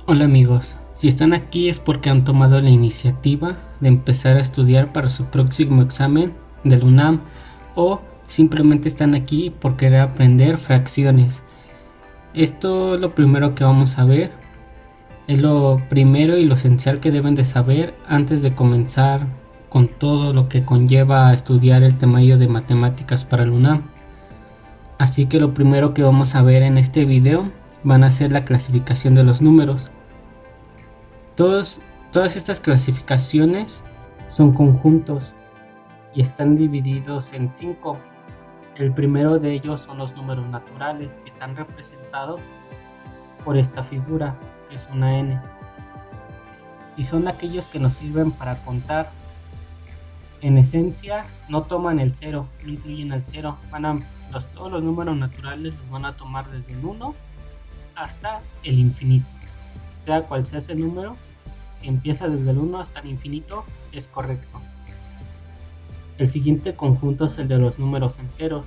Hola amigos, si están aquí es porque han tomado la iniciativa de empezar a estudiar para su próximo examen del UNAM o simplemente están aquí por querer aprender fracciones. Esto es lo primero que vamos a ver, es lo primero y lo esencial que deben de saber antes de comenzar con todo lo que conlleva estudiar el temario de matemáticas para el UNAM. Así que lo primero que vamos a ver en este video van a ser la clasificación de los números. Todas estas clasificaciones son conjuntos y están divididos en 5. El primero de ellos son los números naturales, que están representados por esta figura, que es una n, y son aquellos que nos sirven para contar. En esencia no toman el 0, no incluyen el 0, todos los números naturales los van a tomar desde el 1 hasta el infinito, sea cual sea ese número. Si empieza desde el 1 hasta el infinito, es correcto. El siguiente conjunto es el de los números enteros,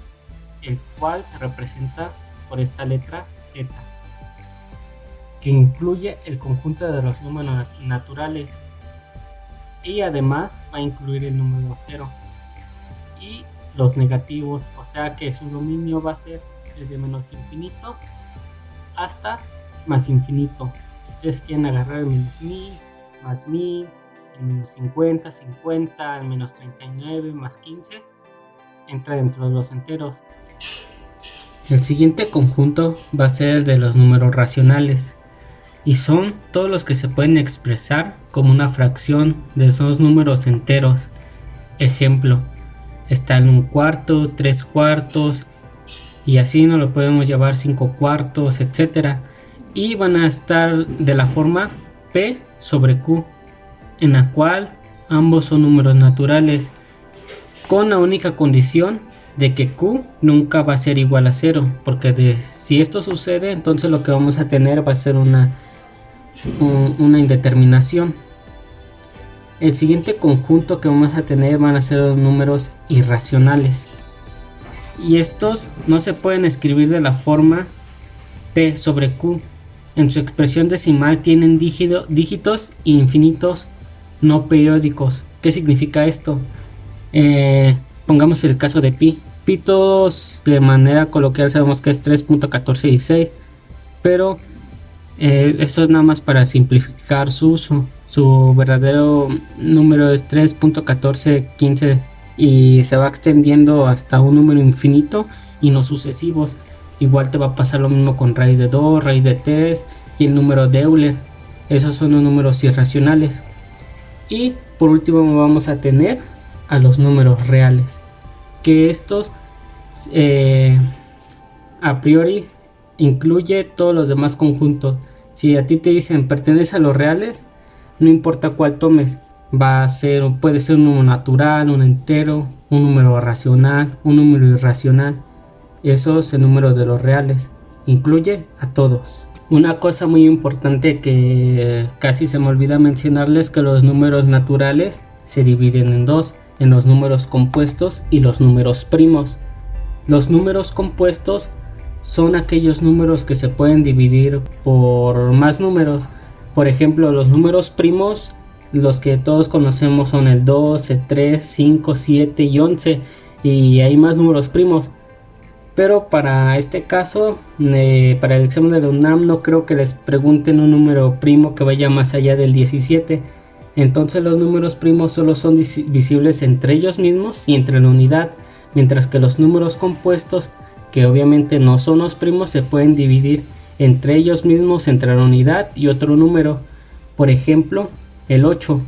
el cual se representa por esta letra Z, que incluye el conjunto de los números naturales y además va a incluir el número 0 y los negativos, o sea que su dominio va a ser desde menos infinito hasta más infinito. Si ustedes quieren agarrar el menos 1000, más 1000, el menos 50, 50, el menos 39, más 15, entra dentro de los enteros. El siguiente conjunto va a ser el de los números racionales y son todos los que se pueden expresar como una fracción de esos números enteros. Ejemplo, está en 1/4, 3/4 y así no lo podemos llevar 5/4, etcétera, y van a estar de la forma P sobre Q, en la cual ambos son números naturales, con la única condición de que Q nunca va a ser igual a 0, porque si esto sucede, entonces lo que vamos a tener va a ser una indeterminación. El siguiente conjunto que vamos a tener van a ser los números irracionales, y estos no se pueden escribir de la forma P sobre Q. En su expresión decimal tienen dígitos infinitos no periódicos. ¿Qué significa esto? Pongamos el caso de pi. Pi todos de manera coloquial sabemos que es 3.1416, pero eso es nada más para simplificar su uso. Su verdadero número es 3.1415 y se va extendiendo hasta un número infinito y no sucesivos. Igual te va a pasar lo mismo con raíz de 2, raíz de 3 y el número de Euler. Esos son los números irracionales. Y por último vamos a tener a los números reales, que estos a priori incluye todos los demás conjuntos. Si a ti te dicen pertenece a los reales, no importa cuál tomes, puede ser un número natural, un entero, un número racional, un número irracional. Eso es el número de los reales, incluye a todos. Una cosa muy importante que casi se me olvida mencionarles, que los números naturales se dividen en dos, en los números compuestos y los números primos. Los números compuestos son aquellos números que se pueden dividir por más números. Por ejemplo, los números primos, los que todos conocemos, son el 2, el 3, 5, 7 y 11, y hay más números primos. Pero para este caso, para el examen de la UNAM, no creo que les pregunten un número primo que vaya más allá del 17. Entonces los números primos solo son divisibles entre ellos mismos y entre la unidad, mientras que los números compuestos, que obviamente no son los primos, se pueden dividir entre ellos mismos, entre la unidad y otro número. Por ejemplo, el 8.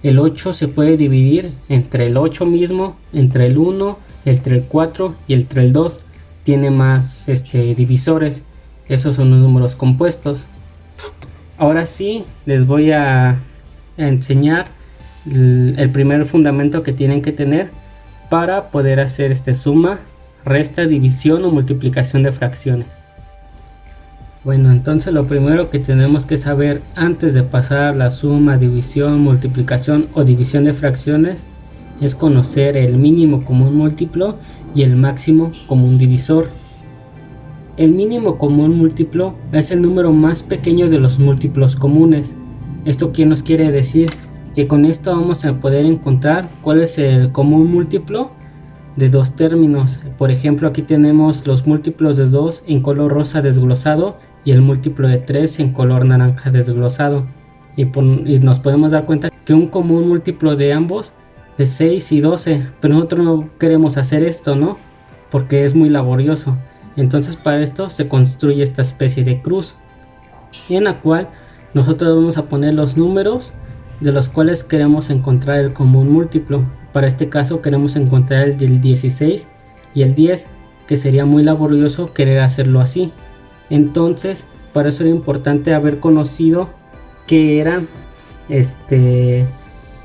El 8 se puede dividir entre el 8 mismo, entre el 1, entre el 4 y entre el 2. Tiene más divisores. Esos son los números compuestos. Ahora sí les voy a enseñar el primer fundamento que tienen que tener para poder hacer suma, resta, división o multiplicación de fracciones. Bueno, entonces lo primero que tenemos que saber antes de pasar la suma, división, multiplicación o división de fracciones es conocer el mínimo común múltiplo y el máximo común divisor. El mínimo común múltiplo es el número más pequeño de los múltiplos comunes. ¿Esto qué nos quiere decir? Que con esto vamos a poder encontrar cuál es el común múltiplo de dos términos. Por ejemplo, aquí tenemos los múltiplos de 2 en color rosa desglosado y el múltiplo de 3 en color naranja desglosado. Y nos podemos dar cuenta que un común múltiplo de ambos es 6 y 12, pero nosotros no queremos hacer esto, ¿no? Porque es muy laborioso. Entonces para esto se construye esta especie de cruz, en la cual nosotros vamos a poner los números de los cuales queremos encontrar el común múltiplo. Para este caso queremos encontrar el del 16 y el 10, que sería muy laborioso querer hacerlo así. Entonces para eso era importante haber conocido que eran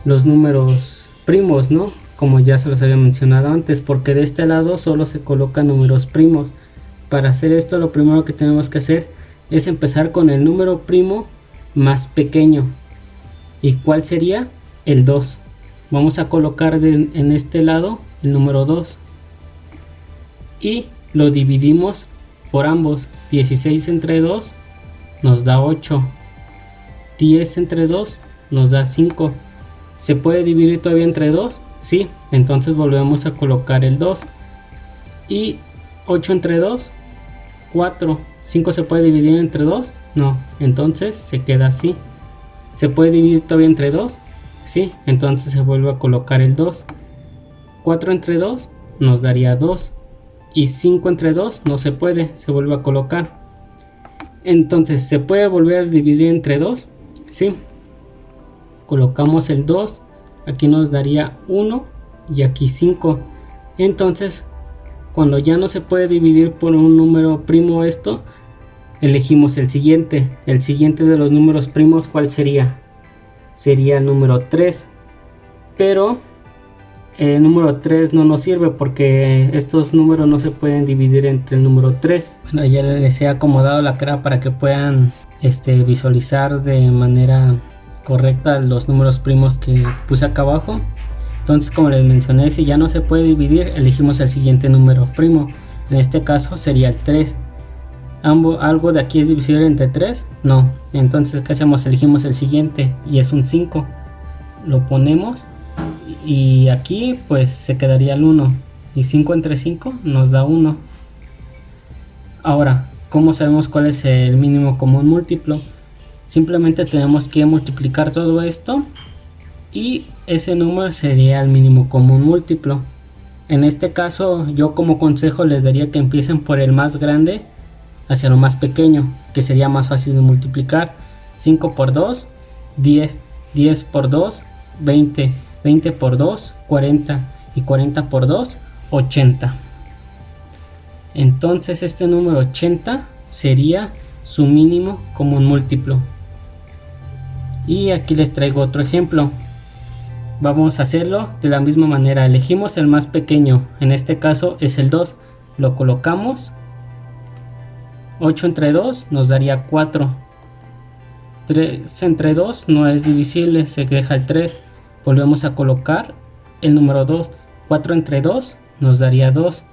los números primos, ¿no? Como ya se los había mencionado antes, porque de este lado solo se colocan números primos. Para hacer esto, lo primero que tenemos que hacer es empezar con el número primo más pequeño. ¿Y cuál sería? El 2. Vamos a colocar en este lado el número 2 y lo dividimos por ambos. 16 entre 2 nos da 8. 10 entre 2 nos da 5. ¿Se puede dividir todavía entre 2? Sí, entonces volvemos a colocar el 2. Y 8 entre 2, 4. 5 se puede dividir entre 2? No, entonces se queda así. ¿Se puede dividir todavía entre 2? Sí, entonces se vuelve a colocar el 2. 4 entre 2 nos daría 2. Y 5 entre 2 no se puede, se vuelve a colocar. Entonces, ¿se puede volver a dividir entre 2? Sí. Colocamos el 2, aquí nos daría 1 y aquí 5. Entonces, cuando ya no se puede dividir por un número primo esto, elegimos el siguiente. El siguiente de los números primos, ¿cuál sería? Sería el número 3. Pero el número 3 no nos sirve porque estos números no se pueden dividir entre el número 3. Bueno, ya les he acomodado la cara para que puedan visualizar de manera correcta los números primos que puse acá abajo. Entonces, como les mencioné, si ya no se puede dividir, elegimos el siguiente número primo. En este caso sería el 3. ¿Algo de aquí es divisible entre 3? No. Entonces, ¿qué hacemos? Elegimos el siguiente y es un 5. Lo ponemos y aquí pues se quedaría el 1. Y 5 entre 5 nos da 1. Ahora, ¿cómo sabemos cuál es el mínimo común múltiplo? Simplemente tenemos que multiplicar todo esto y ese número sería el mínimo común múltiplo. En este caso, yo como consejo les daría que empiecen por el más grande hacia lo más pequeño, que sería más fácil de multiplicar. 5 por 2, 10, 10 por 2, 20, 20 por 2, 40 y 40 por 2, 80. Entonces este número 80 sería su mínimo común múltiplo. Y aquí les traigo otro ejemplo. Vamos a hacerlo de la misma manera. Elegimos el más pequeño, en este caso es el 2. Lo colocamos. 8 entre 2 nos daría 4. 3 entre 2 no es divisible, se deja el 3. Volvemos a colocar el número 2. 4 entre 2 nos daría 2.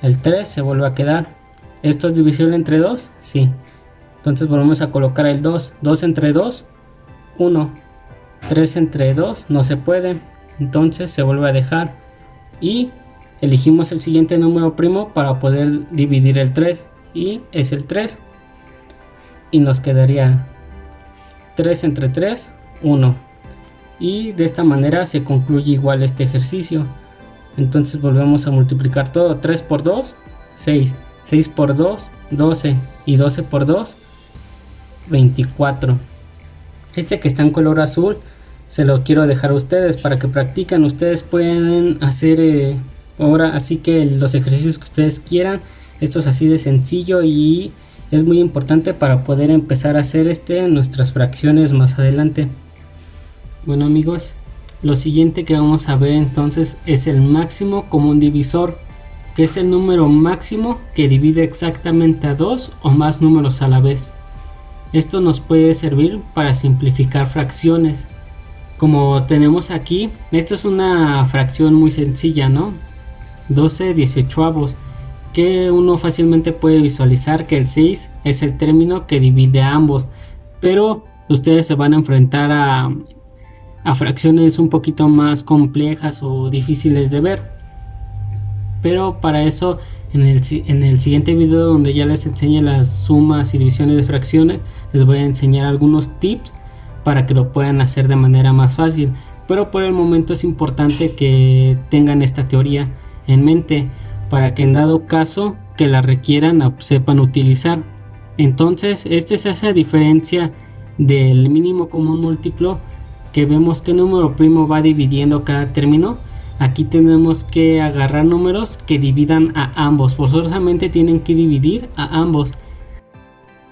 El 3 se vuelve a quedar. ¿Esto es divisible entre 2? Sí. Entonces volvemos a colocar el 2. 2 entre 2, 1. 3 entre 2 no se puede. Entonces se vuelve a dejar. Y elegimos el siguiente número primo para poder dividir el 3. Y es el 3. Y nos quedaría 3 entre 3, 1. Y de esta manera se concluye igual este ejercicio. Entonces volvemos a multiplicar todo. 3 por 2, 6. 6 por 2, 12. Y 12 por 2, 24. Este que está en color azul se lo quiero dejar a ustedes para que practiquen. Ustedes pueden hacer ahora así que los ejercicios que ustedes quieran. Esto es así de sencillo y es muy importante para poder empezar a hacer nuestras fracciones más adelante. Bueno amigos, lo siguiente que vamos a ver entonces es el máximo común divisor, que es el número máximo que divide exactamente a dos o más números a la vez. Esto nos puede servir para simplificar fracciones. Como tenemos aquí, esto es una fracción muy sencilla, ¿no? 12/18, que uno fácilmente puede visualizar que el 6 es el término que divide a ambos, pero ustedes se van a enfrentar a fracciones un poquito más complejas o difíciles de ver. Pero para eso en el siguiente video, donde ya les enseñe las sumas y divisiones de fracciones, les voy a enseñar algunos tips para que lo puedan hacer de manera más fácil. Pero por el momento es importante que tengan esta teoría en mente para que en dado caso que la requieran sepan utilizar. Entonces esta es esa diferencia del mínimo común múltiplo, que vemos que número primo va dividiendo cada término. Aquí tenemos que agarrar números que dividan a ambos, forzosamente tienen que dividir a ambos.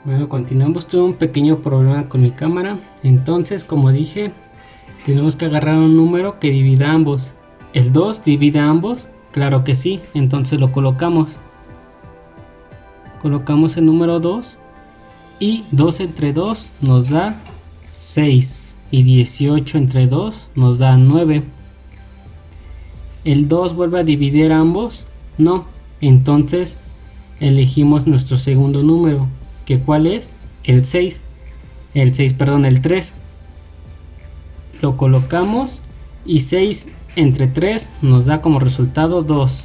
Bueno, continuamos. Tuve un pequeño problema con mi cámara, entonces como dije, tenemos que agarrar un número que divida a ambos. ¿El 2 divide a ambos? Claro que sí, entonces lo colocamos. Colocamos el número 2 y 2 entre 2 nos da 6 y 18 entre 2 nos da 9. ¿El 2 vuelve a dividir a ambos? No, entonces elegimos nuestro segundo número, que ¿cuál es? El 6. El 3. Lo colocamos y 6 entre 3 nos da como resultado 2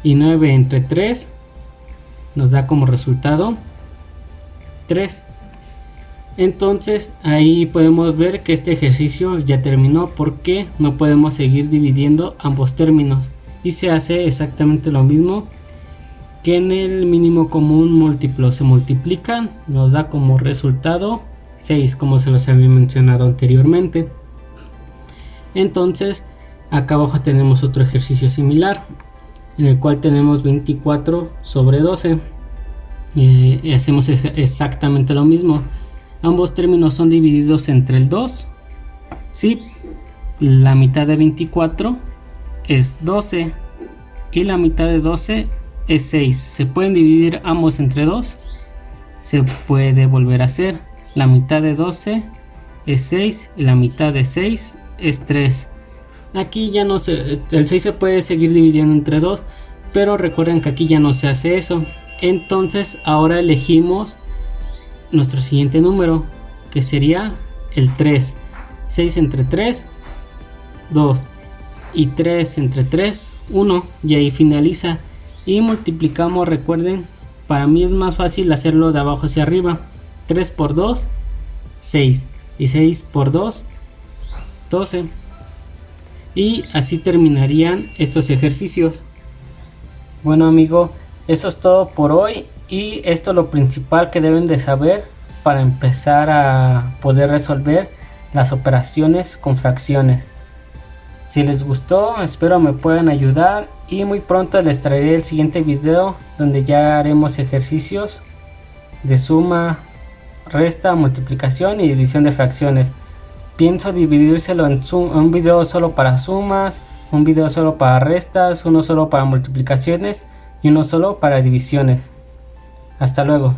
y 9 entre 3 nos da como resultado 3. Entonces ahí podemos ver que este ejercicio ya terminó, porque no podemos seguir dividiendo ambos términos, y se hace exactamente lo mismo que en el mínimo común múltiplo. Se multiplican, nos da como resultado 6, como se los había mencionado anteriormente. Entonces acá abajo tenemos otro ejercicio similar, en el cual tenemos 24 sobre 12. Hacemos exactamente lo mismo. Ambos términos son divididos entre el 2. Sí, la mitad de 24 es 12 y la mitad de 12 es 6. ¿Se pueden dividir ambos entre 2? Se puede volver a hacer. La mitad de 12 es 6 y la mitad de 6 es 3. Aquí ya no se, el 6 se puede seguir dividiendo entre 2, pero recuerden que aquí ya no se hace eso. Entonces ahora elegimos nuestro siguiente número, que sería el 3. 6 entre 3, 2, y 3 entre 3, 1, y ahí finaliza. Y multiplicamos, recuerden, para mí es más fácil hacerlo de abajo hacia arriba. 3 por 2, 6, y 6 por 2, 12. Y así terminarían estos ejercicios. Bueno, amigo, eso es todo por hoy. Y esto es lo principal que deben de saber para empezar a poder resolver las operaciones con fracciones. Si les gustó, espero me puedan ayudar, y muy pronto les traeré el siguiente video donde ya haremos ejercicios de suma, resta, multiplicación y división de fracciones. Pienso dividírselo en un video solo para sumas, un video solo para restas, uno solo para multiplicaciones y uno solo para divisiones. Hasta luego.